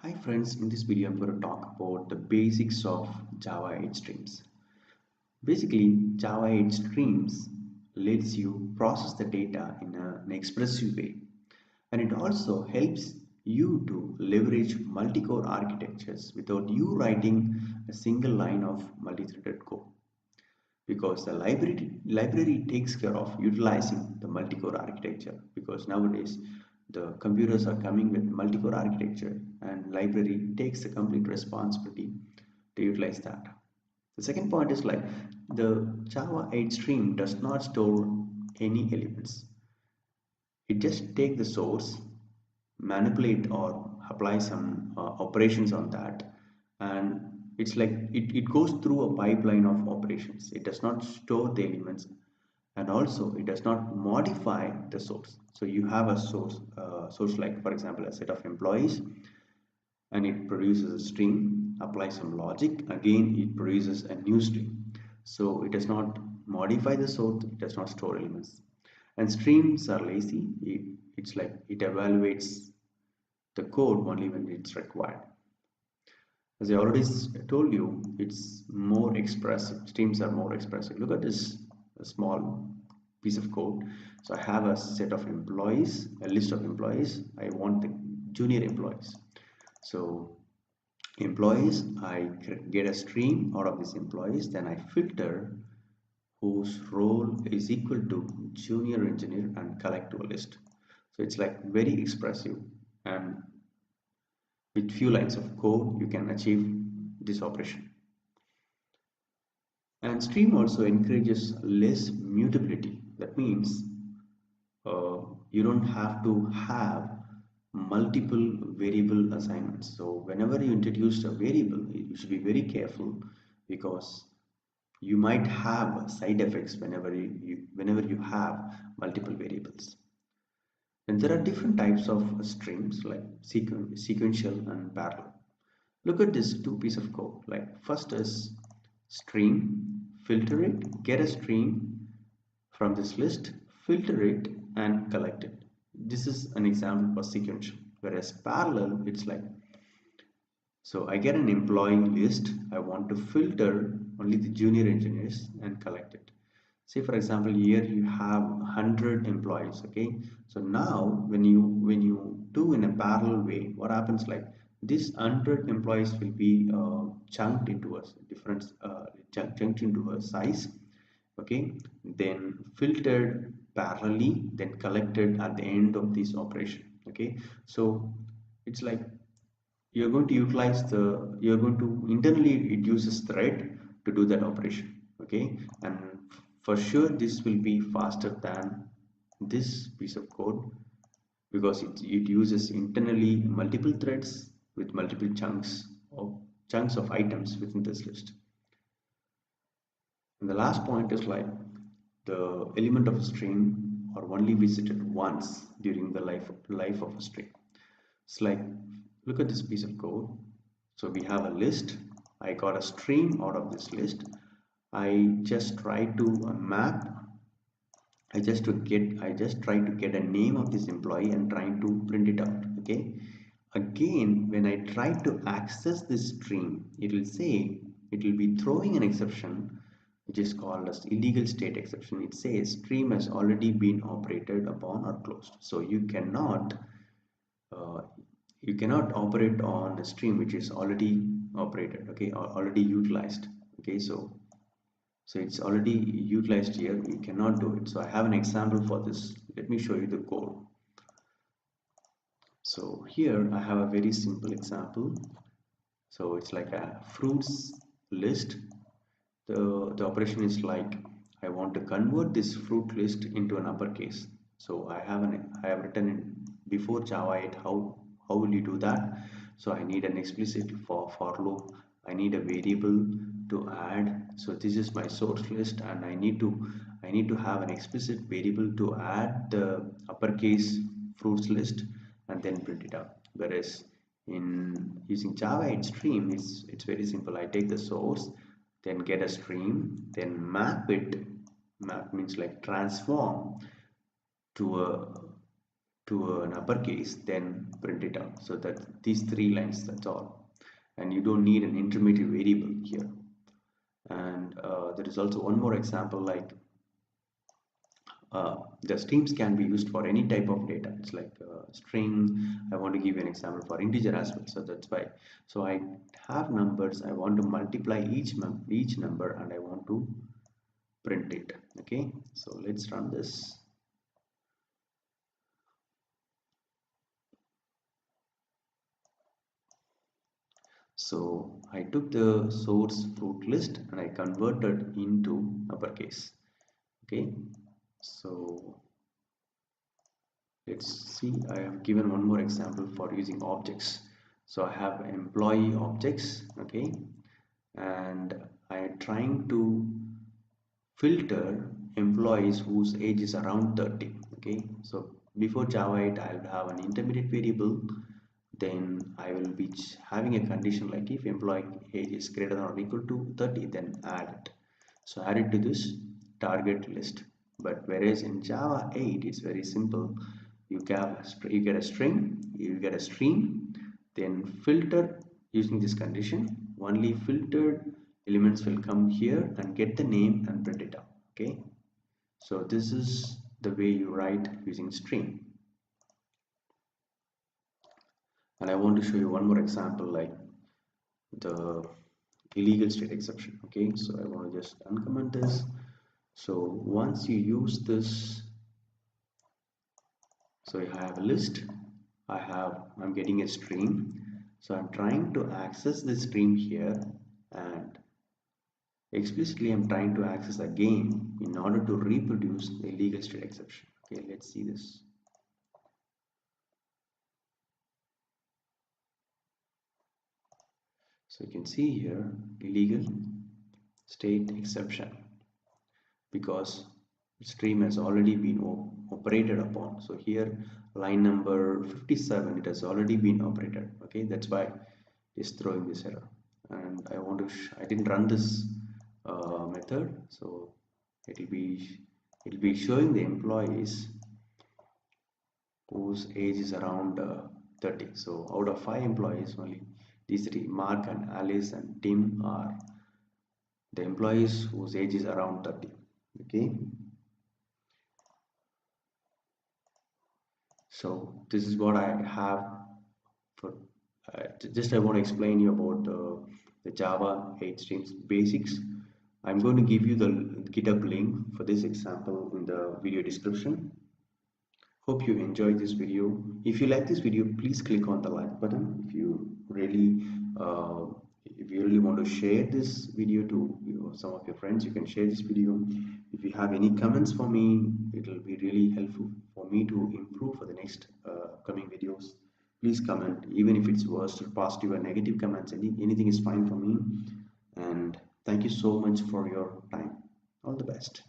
Hi friends, in this video I'm going to talk about the basics of Java 8 streams. Basically, Java 8 streams lets you process the data in an expressive way, and it also helps you to leverage multi-core architectures without you writing a single line of multi-threaded code, because the library takes care of utilizing the multi-core architecture, because nowadays the computers are coming with multi-core architecture and library takes the complete responsibility to utilize that. The second point is like the Java 8 stream does not store any elements. It just take the source, manipulate or apply some operations on that, and it's like it goes through a pipeline of operations. It does not store the elements, and also it does not modify the source. So you have a source like for example a set of employees, and it produces a string, applies some logic, again it produces a new string. So it does not modify the source, it does not store elements. And streams are lazy. It's like it evaluates the code only when it's required. As I already told you, it's more expressive. Streams are more expressive. Look at this small piece of code. So I have a set of employees, a list of employees. I want the junior employees. So employees, I get a stream out of these employees, then I filter whose role is equal to junior engineer and collect to a list. So it's like very expressive, and with few lines of code you can achieve this operation. And stream also encourages less mutability. That means you don't have to have multiple variable assignments. So whenever you introduce a variable, you should be very careful, because you might have side effects whenever you have multiple variables. And there are different types of streams like sequential and parallel. Look at this two piece of code. Like first is stream, filter it, get a stream from this list, filter it and collect it. This is an example for sequential. Whereas parallel, it's like, so I get an employee list, I want to filter only the junior engineers and collect it. Say for example here you have 100 employees. Okay, so now when you do in a parallel way, what happens, like this 100 employees will be chunked into a different chunked into a size. Okay, then filtered parallelly, then collected at the end of this operation. Okay, so it's like you're going to internally, it uses thread to do that operation. Okay, and for sure this will be faster than this piece of code, because it uses internally multiple threads with multiple chunks of items within this list. And the last point is like the element of a stream are only visited once during the life of a stream. It's like, look at this piece of code. So we have a list. I got a stream out of this list. I just try to map. I just try to get a name of this employee and trying to print it out. Okay. Again, when I try to access this stream, it will be throwing an exception, which is called as illegal state exception. It says stream has already been operated upon or closed. So uh, you cannot operate on a stream which is already operated, okay, or already utilized. Okay, so it's already utilized here, you cannot do it. So I have an example for this. Let me show you the code. So here I have a very simple example. So it's like a fruits list. The operation is like, I want to convert this fruit list into an uppercase. So I have written in before Java 8 how will you do that. So I need an explicit for loop. I need a variable to add. So this is my source list, and I need to have an explicit variable to add the uppercase fruits list and then print it out. Whereas in using Java 8 stream, it's very simple. I take the source, then get a stream, then map means like transform to a to an uppercase, then print it out. So that these 3 lines, that's all, and you don't need an intermediate variable here. And there is also one more example, like the streams can be used for any type of data. It's like a string. I want to give you an example for integer as well, so that's why. So I have numbers, I want to multiply each number, and I want to print it. Okay, so let's run this. So I took the source fruit list and I converted into uppercase. Okay, so let's see, I have given one more example for using objects. So I have employee objects, okay, and I am trying to filter employees whose age is around 30. Okay, so before Java 8 I will have an intermediate variable, then I will be having a condition like if employee age is greater than or equal to 30, then add it. So add it to this target list. But whereas in Java 8 it's very simple. You get a string, you get a stream, then filter using this condition. Only filtered elements will come here and get the name and print it out. Okay, so this is the way you write using stream. And I want to show you one more example, like the illegal state exception. Okay, so I want to just uncomment this. So once you use this, so I have a list, I'm getting a stream, so I'm trying to access the stream here, and explicitly I'm trying to access again in order to reproduce the illegal state exception. Okay, let's see this. So you can see here illegal state exception, because stream has already been operated upon. So here line number 57, it has already been operated. Okay, that's why it's throwing this error. And I didn't run this method, so it'll be showing the employees whose age is around 30. So out of 5 employees, only these 3, Mark and Alice and Tim, are the employees whose age is around 30. Okay, so this is what I have for just I want to explain you about the Java 8 streams basics. I'm going to give you the GitHub link for this example in the video description. Hope you enjoyed this video. If you like this video, please click on the like button. If you really want to share this video to some of your friends, you can share this video. If you have any comments for me, it will be really helpful for me to improve for the next coming videos. Please comment, even if it's worst or positive or negative comments. Anything is fine for me. And thank you so much for your time. All the best.